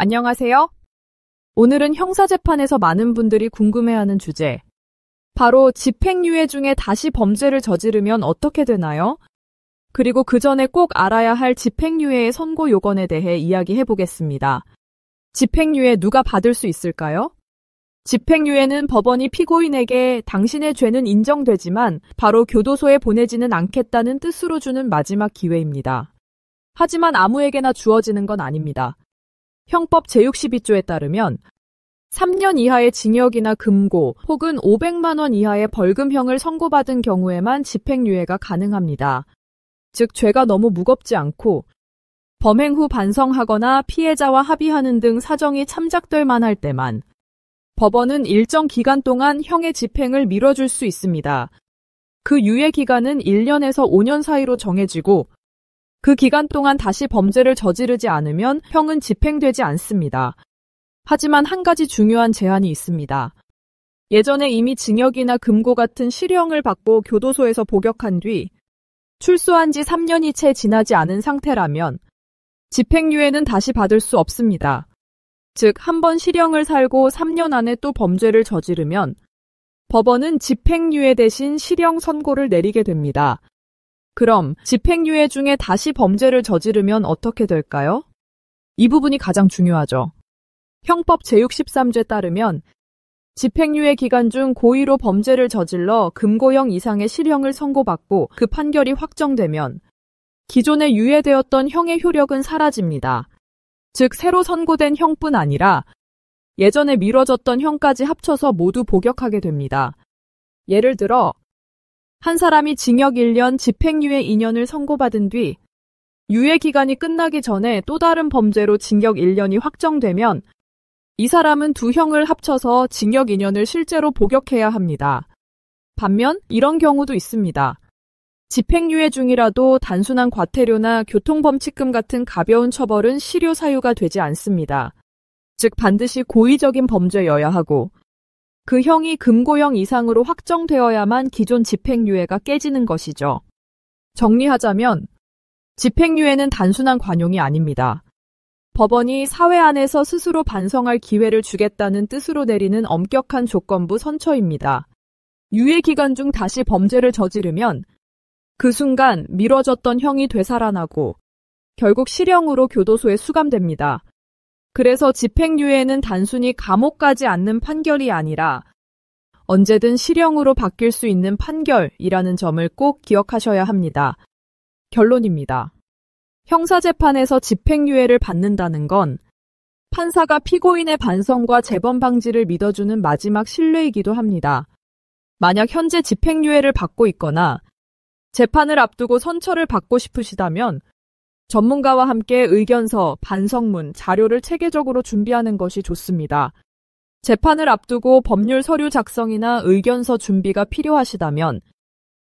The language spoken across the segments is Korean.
안녕하세요. 오늘은 형사재판에서 많은 분들이 궁금해하는 주제, 바로 집행유예 중에 다시 범죄를 저지르면 어떻게 되나요? 그리고 그 전에 꼭 알아야 할 집행유예의 선고 요건에 대해 이야기해 보겠습니다. 집행유예 누가 받을 수 있을까요? 집행유예는 법원이 피고인에게 당신의 죄는 인정되지만 바로 교도소에 보내지는 않겠다는 뜻으로 주는 마지막 기회입니다. 하지만 아무에게나 주어지는 건 아닙니다. 형법 제62조에 따르면 3년 이하의 징역이나 금고 혹은 500만 원 이하의 벌금형을 선고받은 경우에만 집행유예가 가능합니다. 즉 죄가 너무 무겁지 않고 범행 후 반성하거나 피해자와 합의하는 등 사정이 참작될 만할 때만 법원은 일정 기간 동안 형의 집행을 미뤄줄 수 있습니다. 그 유예 기간은 1년에서 5년 사이로 정해지고 그 기간 동안 다시 범죄를 저지르지 않으면 형은 집행되지 않습니다. 하지만 한 가지 중요한 제한이 있습니다. 예전에 이미 징역이나 금고 같은 실형을 받고 교도소에서 복역한 뒤 출소한 지 3년이 채 지나지 않은 상태라면 집행유예는 다시 받을 수 없습니다. 즉, 한 번 실형을 살고 3년 안에 또 범죄를 저지르면 법원은 집행유예 대신 실형 선고를 내리게 됩니다. 그럼 집행유예 중에 다시 범죄를 저지르면 어떻게 될까요? 이 부분이 가장 중요하죠. 형법 제63조에 따르면 집행유예 기간 중 고의로 범죄를 저질러 금고형 이상의 실형을 선고받고 그 판결이 확정되면 기존에 유예되었던 형의 효력은 사라집니다. 즉 새로 선고된 형뿐 아니라 예전에 미뤄졌던 형까지 합쳐서 모두 복역하게 됩니다. 예를 들어 한 사람이 징역 1년, 집행유예 2년을 선고받은 뒤 유예 기간이 끝나기 전에 또 다른 범죄로 징역 1년이 확정되면 이 사람은 두 형을 합쳐서 징역 2년을 실제로 복역해야 합니다. 반면 이런 경우도 있습니다. 집행유예 중이라도 단순한 과태료나 교통범칙금 같은 가벼운 처벌은 실효 사유가 되지 않습니다. 즉 반드시 고의적인 범죄여야 하고 그 형이 금고형 이상으로 확정되어야만 기존 집행유예가 깨지는 것이죠. 정리하자면 집행유예는 단순한 관용이 아닙니다. 법원이 사회 안에서 스스로 반성할 기회를 주겠다는 뜻으로 내리는 엄격한 조건부 선처입니다. 유예 기간 중 다시 범죄를 저지르면 그 순간 미뤄졌던 형이 되살아나고 결국 실형으로 교도소에 수감됩니다. 그래서 집행유예는 단순히 감옥 가지 않는 판결이 아니라 언제든 실형으로 바뀔 수 있는 판결이라는 점을 꼭 기억하셔야 합니다. 결론입니다. 형사재판에서 집행유예를 받는다는 건 판사가 피고인의 반성과 재범 방지를 믿어주는 마지막 신뢰이기도 합니다. 만약 현재 집행유예를 받고 있거나 재판을 앞두고 선처를 받고 싶으시다면 전문가와 함께 의견서, 반성문, 자료를 체계적으로 준비하는 것이 좋습니다. 재판을 앞두고 법률 서류 작성이나 의견서 준비가 필요하시다면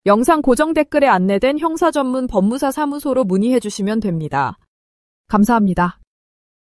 영상 고정 댓글에 안내된 형사 전문 법무사 사무소로 문의해 주시면 됩니다. 감사합니다.